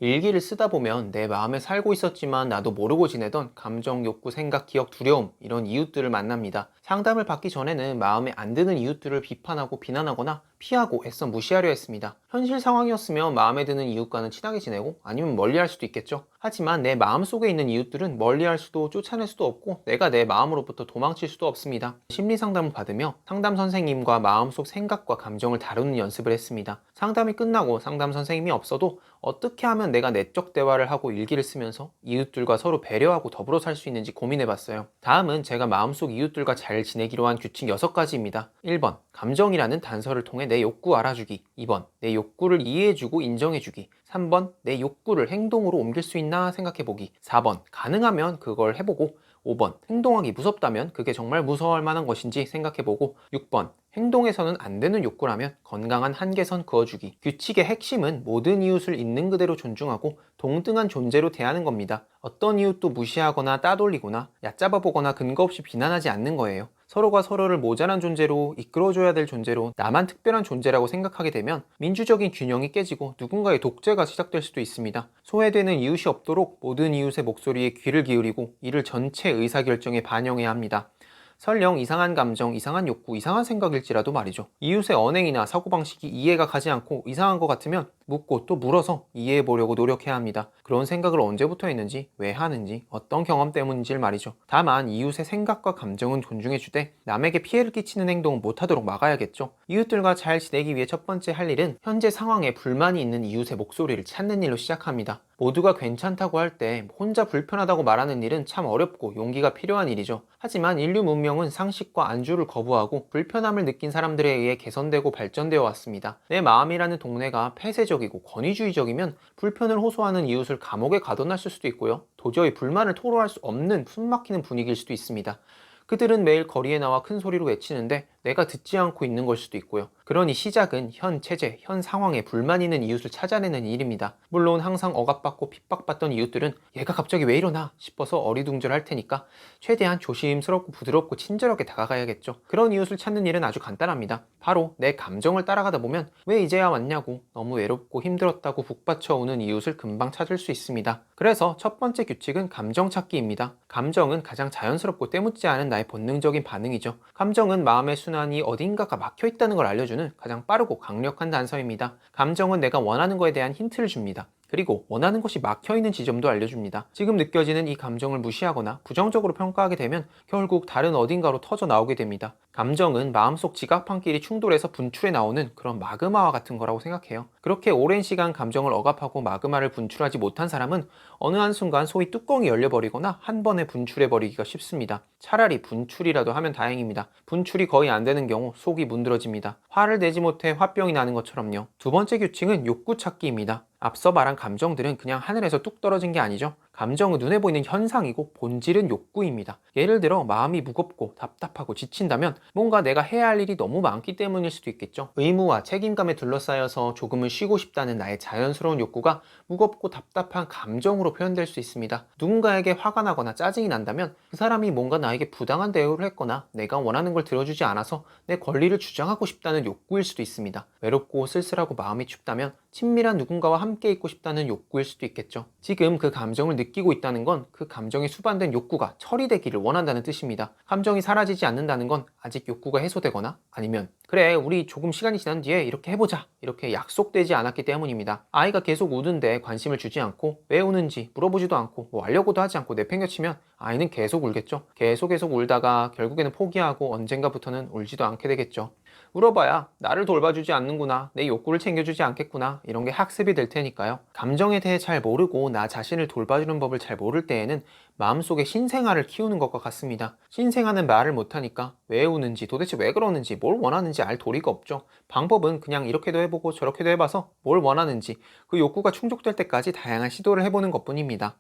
일기를 쓰다 보면 내 마음에 살고 있었지만 나도 모르고 지내던 감정, 욕구, 생각, 기억, 두려움, 이런 이웃들을 만납니다. 상담을 받기 전에는 마음에 안 드는 이웃들을 비판하고 비난하거나 피하고 애써 무시하려 했습니다. 현실 상황이었으면 마음에 드는 이웃과는 친하게 지내고 아니면 멀리할 수도 있겠죠. 하지만 내 마음속에 있는 이웃들은 멀리할 수도 쫓아낼 수도 없고 내가 내 마음으로부터 도망칠 수도 없습니다. 심리 상담을 받으며 상담 선생님과 마음속 생각과 감정을 다루는 연습을 했습니다. 상담이 끝나고 상담 선생님이 없어도 어떻게 하면 내가 내적 대화를 하고 일기를 쓰면서 이웃들과 서로 배려하고 더불어 살 수 있는지 고민해봤어요. 다음은 제가 마음속 이웃들과 잘 지내기로 한 규칙 6가지입니다. 1번, 감정이라는 단서를 통해 내 욕구 알아주기. 2번, 내 욕구를 이해해주고 인정해주기. 3번, 내 욕구를 행동으로 옮길 수 있나 생각해보기. 4번, 가능하면 그걸 해보고. 5번, 행동하기 무섭다면 그게 정말 무서워할 만한 것인지 생각해보고. 6번, 행동에서는 안 되는 욕구라면 건강한 한계선 그어주기. 규칙의 핵심은 모든 이웃을 있는 그대로 존중하고 동등한 존재로 대하는 겁니다. 어떤 이웃도 무시하거나 따돌리거나 얕잡아보거나 근거 없이 비난하지 않는 거예요. 서로가 서로를 모자란 존재로, 이끌어줘야 될 존재로, 나만 특별한 존재라고 생각하게 되면 민주적인 균형이 깨지고 누군가의 독재가 시작될 수도 있습니다. 소외되는 이웃이 없도록 모든 이웃의 목소리에 귀를 기울이고 이를 전체 의사결정에 반영해야 합니다. 설령 이상한 감정, 이상한 욕구, 이상한 생각일지라도 말이죠. 이웃의 언행이나 사고방식이 이해가 가지 않고 이상한 것 같으면 묻고 또 물어서 이해해보려고 노력해야 합니다. 그런 생각을 언제부터 했는지, 왜 하는지, 어떤 경험 때문인지를 말이죠. 다만 이웃의 생각과 감정은 존중해주되 남에게 피해를 끼치는 행동은 못하도록 막아야겠죠. 이웃들과 잘 지내기 위해 첫 번째 할 일은 현재 상황에 불만이 있는 이웃의 목소리를 찾는 일로 시작합니다. 모두가 괜찮다고 할 때 혼자 불편하다고 말하는 일은 참 어렵고 용기가 필요한 일이죠. 하지만 인류 문명은 상식과 안주를 거부하고 불편함을 느낀 사람들에 의해 개선되고 발전되어 왔습니다. 내 마음이라는 동네가 폐쇄적이고 권위주의적이면 불편을 호소하는 이웃을 감옥에 가둬놨을 수도 있고요. 도저히 불만을 토로할 수 없는 숨막히는 분위기일 수도 있습니다. 그들은 매일 거리에 나와 큰 소리로 외치는데 내가 듣지 않고 있는 걸 수도 있고요. 그러니 시작은 현 체제, 현 상황에 불만 있는 이웃을 찾아내는 일입니다. 물론 항상 억압받고 핍박받던 이웃들은 얘가 갑자기 왜 이러나 싶어서 어리둥절할 테니까 최대한 조심스럽고 부드럽고 친절하게 다가가야겠죠. 그런 이웃을 찾는 일은 아주 간단합니다. 바로 내 감정을 따라가다 보면 왜 이제야 왔냐고 너무 외롭고 힘들었다고 북받쳐오는 이웃을 금방 찾을 수 있습니다. 그래서 첫 번째 규칙은 감정 찾기입니다. 감정은 가장 자연스럽고 때묻지 않은 나의 본능적인 반응이죠. 감정은 마음의 순환이 어딘가가 막혀있다는 걸 알려주는 가장 빠르고 강력한 단서입니다. 감정은 내가 원하는 것에 대한 힌트를 줍니다. 그리고 원하는 것이 막혀있는 지점도 알려줍니다. 지금 느껴지는 이 감정을 무시하거나 부정적으로 평가하게 되면 결국 다른 어딘가로 터져 나오게 됩니다. 감정은 마음속 지각판끼리 충돌해서 분출해 나오는 그런 마그마와 같은 거라고 생각해요. 그렇게 오랜 시간 감정을 억압하고 마그마를 분출하지 못한 사람은 어느 한순간 소위 뚜껑이 열려버리거나 한 번에 분출해버리기가 쉽습니다. 차라리 분출이라도 하면 다행입니다. 분출이 거의 안 되는 경우 속이 문드러집니다. 화를 내지 못해 화병이 나는 것처럼요. 두 번째 규칙은 욕구 찾기입니다. 앞서 말한 감정들은 그냥 하늘에서 뚝 떨어진 게 아니죠. 감정은 눈에 보이는 현상이고 본질은 욕구입니다. 예를 들어 마음이 무겁고 답답하고 지친다면 뭔가 내가 해야 할 일이 너무 많기 때문일 수도 있겠죠. 의무와 책임감에 둘러싸여서 조금은 쉬고 싶다는 나의 자연스러운 욕구가 무겁고 답답한 감정으로 표현될 수 있습니다. 누군가에게 화가 나거나 짜증이 난다면 그 사람이 뭔가 나에게 부당한 대우를 했거나 내가 원하는 걸 들어주지 않아서 내 권리를 주장하고 싶다는 욕구일 수도 있습니다. 외롭고 쓸쓸하고 마음이 춥다면 친밀한 누군가와 함께 있고 싶다는 욕구일 수도 있겠죠. 지금 그 감정을 느끼고 있다는 건 그 감정에 수반된 욕구가 처리되기를 원한다는 뜻입니다. 감정이 사라지지 않는다는 건 아직 욕구가 해소되거나 아니면 그래 우리 조금 시간이 지난 뒤에 이렇게 해보자 이렇게 약속되지 않았기 때문입니다. 아이가 계속 우는데 관심을 주지 않고 왜 우는지 물어보지도 않고 뭐 알려고도 하지 않고 내팽겨치면 아이는 계속 울겠죠. 계속 울다가 결국에는 포기하고 언젠가부터는 울지도 않게 되겠죠. 울어봐야 나를 돌봐주지 않는구나, 내 욕구를 챙겨주지 않겠구나, 이런 게 학습이 될 테니까요. 감정에 대해 잘 모르고 나 자신을 돌봐주는 법을 잘 모를 때에는 마음속에 신생아를 키우는 것과 같습니다. 신생아는 말을 못하니까 왜 우는지, 도대체 왜 그러는지, 뭘 원하는지 알 도리가 없죠. 방법은 그냥 이렇게도 해보고 저렇게도 해봐서 뭘 원하는지 그 욕구가 충족될 때까지 다양한 시도를 해보는 것뿐입니다.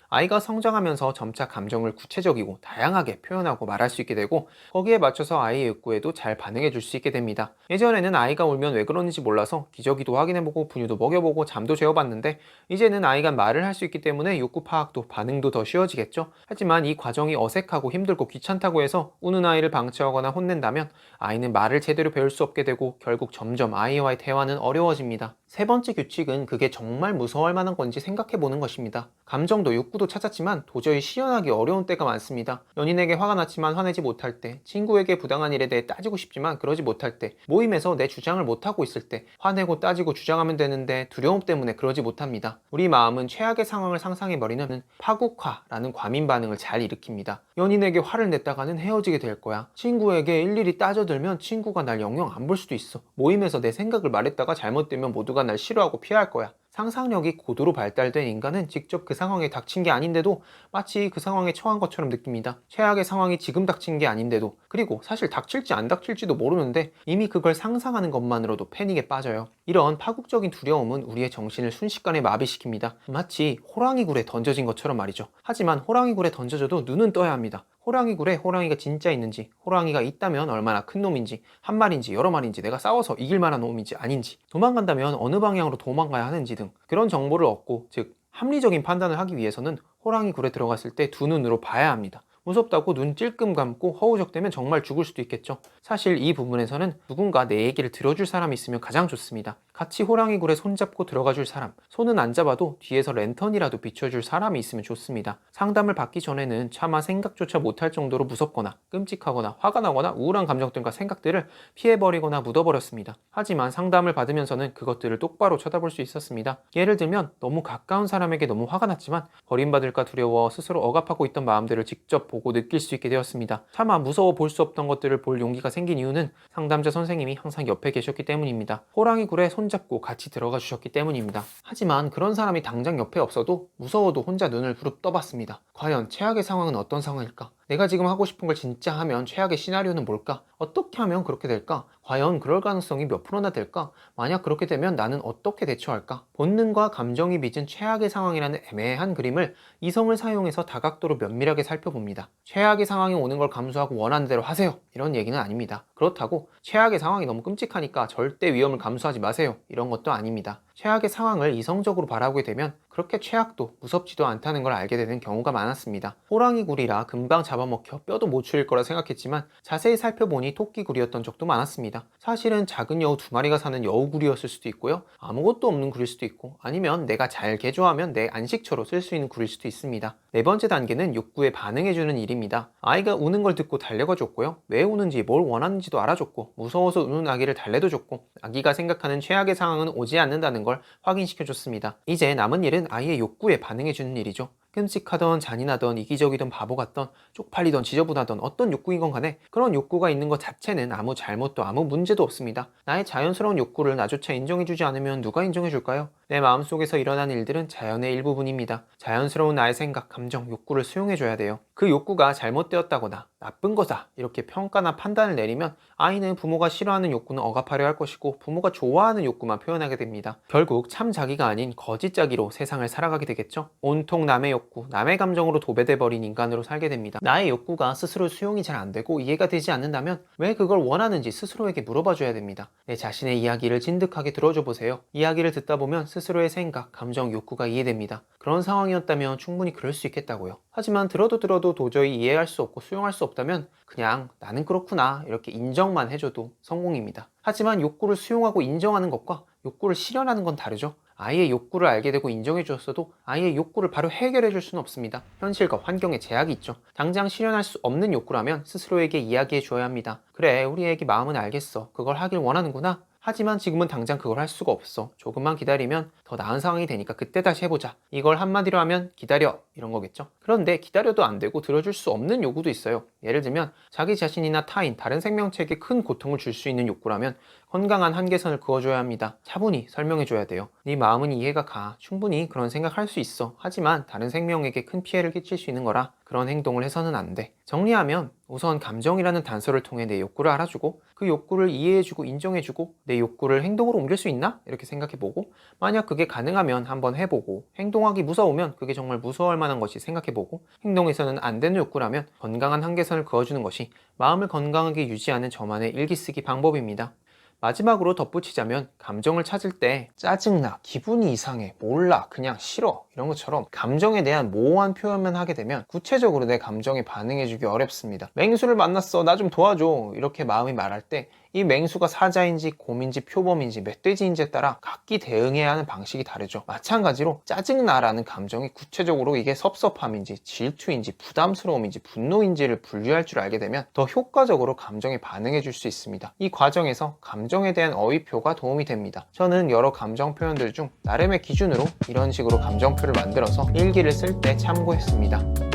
아이가 성장하면서 점차 감정을 구체적이고 다양하게 표현하고 말할 수 있게 되고 거기에 맞춰서 아이의 욕구에도 잘 반응해 줄 수 있게 됩니다. 예전에는 아이가 울면 왜 그러는지 몰라서 기저귀도 확인해보고 분유도 먹여보고 잠도 재워봤는데 이제는 아이가 말을 할 수 있기 때문에 욕구 파악도 반응도 더 쉬워지겠죠. 하지만 이 과정이 어색하고 힘들고 귀찮다고 해서 우는 아이를 방치하거나 혼낸다면 아이는 말을 제대로 배울 수 없게 되고 결국 점점 아이와의 대화는 어려워집니다. 세 번째 규칙은 그게 정말 무서워할 만한 건지 생각해 보는 것입니다. 감정도 욕구도 찾았지만 도저히 실현하기 어려운 때가 많습니다. 연인에게 화가 났지만 화내지 못할 때, 친구에게 부당한 일에 대해 따지고 싶지만 그러지 못할 때, 모임에서 내 주장을 못하고 있을 때, 화내고 따지고 주장하면 되는데 두려움 때문에 그러지 못합니다. 우리 마음은 최악의 상황을 상상해버리는 파국화라는 과민 반응을 잘 일으킵니다. 연인에게 화를 냈다가는 헤어지게 될 거야. 친구에게 일일이 따져들면 친구가 날 영영 안 볼 수도 있어. 모임에서 내 생각을 말했다가 잘못되면 모두가 날 싫어하고 피할 거야. 상상력이 고도로 발달된 인간은 직접 그 상황에 닥친 게 아닌데도 마치 그 상황에 처한 것처럼 느낍니다. 최악의 상황이 지금 닥친 게 아닌데도, 그리고 사실 닥칠지 안 닥칠지도 모르는데 이미 그걸 상상하는 것만으로도 패닉에 빠져요. 이런 파국적인 두려움은 우리의 정신을 순식간에 마비시킵니다. 마치 호랑이 굴에 던져진 것처럼 말이죠. 하지만 호랑이 굴에 던져져도 눈은 떠야 합니다. 호랑이 굴에 호랑이가 진짜 있는지, 호랑이가 있다면 얼마나 큰 놈인지, 한 마리인지 여러 마리인지, 내가 싸워서 이길 만한 놈인지 아닌지, 도망간다면 어느 방향으로 도망가야 하는지 등 그런 정보를 얻고, 즉 합리적인 판단을 하기 위해서는 호랑이 굴에 들어갔을 때 두 눈으로 봐야 합니다. 무섭다고 눈 찔끔 감고 허우적대면 정말 죽을 수도 있겠죠. 사실 이 부분에서는 누군가 내 얘기를 들어줄 사람이 있으면 가장 좋습니다. 같이 호랑이 굴에 손잡고 들어가줄 사람, 손은 안 잡아도 뒤에서 랜턴이라도 비춰줄 사람이 있으면 좋습니다. 상담을 받기 전에는 차마 생각조차 못할 정도로 무섭거나 끔찍하거나 화가 나거나 우울한 감정들과 생각들을 피해버리거나 묻어버렸습니다. 하지만 상담을 받으면서는 그것들을 똑바로 쳐다볼 수 있었습니다. 예를 들면 너무 가까운 사람에게 너무 화가 났지만 버림받을까 두려워 스스로 억압하고 있던 마음들을 직접 보고 느낄 수 있게 되었습니다. 차마 무서워 볼 수 없던 것들을 볼 용기가 생긴 이유는 상담자 선생님이 항상 옆에 계셨기 때문입니다. 호랑이 굴에 손잡고 같이 들어가 주셨기 때문입니다. 하지만 그런 사람이 당장 옆에 없어도 무서워도 혼자 눈을 부릅 떠봤습니다. 과연 최악의 상황은 어떤 상황일까? 내가 지금 하고 싶은 걸 진짜 하면 최악의 시나리오는 뭘까? 어떻게 하면 그렇게 될까? 과연 그럴 가능성이 몇 프로나 될까? 만약 그렇게 되면 나는 어떻게 대처할까? 본능과 감정이 빚은 최악의 상황이라는 애매한 그림을 이성을 사용해서 다각도로 면밀하게 살펴봅니다. 최악의 상황이 오는 걸 감수하고 원하는 대로 하세요, 이런 얘기는 아닙니다. 그렇다고 최악의 상황이 너무 끔찍하니까 절대 위험을 감수하지 마세요, 이런 것도 아닙니다. 최악의 상황을 이성적으로 바라보게 되면 그렇게 최악도 무섭지도 않다는 걸 알게 되는 경우가 많았습니다. 호랑이 굴이라 금방 잡아먹혀 뼈도 못 추릴 거라 생각했지만 자세히 살펴보니 토끼 굴이었던 적도 많았습니다. 사실은 작은 여우 두 마리가 사는 여우 굴이었을 수도 있고요, 아무것도 없는 굴일 수도 있고, 아니면 내가 잘 개조하면 내 안식처로 쓸 수 있는 굴일 수도 있습니다. 네 번째 단계는 욕구에 반응해주는 일입니다. 아이가 우는 걸 듣고 달래가 줬고요, 왜 우는지 뭘 원하는지도 알아줬고, 무서워서 우는 아기를 달래도 줬고, 아기가 생각하는 최악의 상황은 오지 않는다는 걸 확인시켜줬습니다. 이제 남은 일은 아이의 욕구에 반응해주는 일이죠. 끔찍하던 잔인하던 이기적이던 바보 같던 쪽팔리던 지저분하던 어떤 욕구이건 간에 그런 욕구가 있는 것 자체는 아무 잘못도 아무 문제도 없습니다. 나의 자연스러운 욕구를 나조차 인정해주지 않으면 누가 인정해줄까요? 내 마음속에서 일어난 일들은 자연의 일부분입니다. 자연스러운 나의 생각, 감정, 욕구를 수용해줘야 돼요. 그 욕구가 잘못되었다거나 나쁜 거다 이렇게 평가나 판단을 내리면 아이는 부모가 싫어하는 욕구는 억압하려 할 것이고 부모가 좋아하는 욕구만 표현하게 됩니다. 결국 참 자기가 아닌 거짓 자기로 세상을 살아가게 되겠죠. 온통 남의 욕구, 남의 감정으로 도배돼 버린 인간으로 살게 됩니다. 나의 욕구가 스스로 수용이 잘 안 되고 이해가 되지 않는다면 왜 그걸 원하는지 스스로에게 물어봐 줘야 됩니다. 내 자신의 이야기를 진득하게 들어줘 보세요. 이야기를 듣다 보면 스스로의 생각, 감정, 욕구가 이해됩니다. 그런 상황이었다면 충분히 그럴 수 있겠다고요. 하지만 들어도 도저히 이해할 수 없고 수용할 수 없다면 그냥 나는 그렇구나 이렇게 인정만 해줘도 성공입니다. 하지만 욕구를 수용하고 인정하는 것과 욕구를 실현하는 건 다르죠. 아이의 욕구를 알게 되고 인정해 주었어도 아이의 욕구를 바로 해결해 줄 수는 없습니다. 현실과 환경에 제약이 있죠. 당장 실현할 수 없는 욕구라면 스스로에게 이야기해 주어야 합니다. 그래, 우리 애기 마음은 알겠어. 그걸 하길 원하는구나. 하지만 지금은 당장 그걸 할 수가 없어. 조금만 기다리면 더 나은 상황이 되니까 그때 다시 해보자. 이걸 한마디로 하면 기다려, 이런 거겠죠. 그런데 기다려도 안 되고 들어줄 수 없는 요구도 있어요. 예를 들면 자기 자신이나 타인, 다른 생명체에게 큰 고통을 줄 수 있는 욕구라면 건강한 한계선을 그어줘야 합니다. 차분히 설명해줘야 돼요. 네 마음은 이해가 가. 충분히 그런 생각할 수 있어. 하지만 다른 생명에게 큰 피해를 끼칠 수 있는 거라 그런 행동을 해서는 안 돼. 정리하면 우선 감정이라는 단서를 통해 내 욕구를 알아주고 그 욕구를 이해해주고 인정해주고 내 욕구를 행동으로 옮길 수 있나? 이렇게 생각해보고, 만약 그게 가능하면 한번 해보고, 행동하기 무서우면 그게 정말 무서워할 만한 것이 생각해보고, 행동에서는 안 되는 욕구라면 건강한 한계선을 그어주는 것이 마음을 건강하게 유지하는 저만의 일기쓰기 방법입니다. 마지막으로 덧붙이자면 감정을 찾을 때 짜증나, 기분이 이상해, 몰라, 그냥 싫어 이런 것처럼 감정에 대한 모호한 표현만 하게 되면 구체적으로 내 감정에 반응해주기 어렵습니다. 맹수를 만났어, 나 좀 도와줘, 이렇게 마음이 말할 때 이 맹수가 사자인지 곰인지 표범인지 멧돼지인지에 따라 각기 대응해야 하는 방식이 다르죠. 마찬가지로 짜증나라는 감정이 구체적으로 이게 섭섭함인지 질투인지 부담스러움인지 분노인지를 분류할 줄 알게 되면 더 효과적으로 감정에 반응해 줄 수 있습니다. 이 과정에서 감정에 대한 어휘표가 도움이 됩니다. 저는 여러 감정 표현들 중 나름의 기준으로 이런 식으로 감정표를 만들어서 일기를 쓸 때 참고했습니다.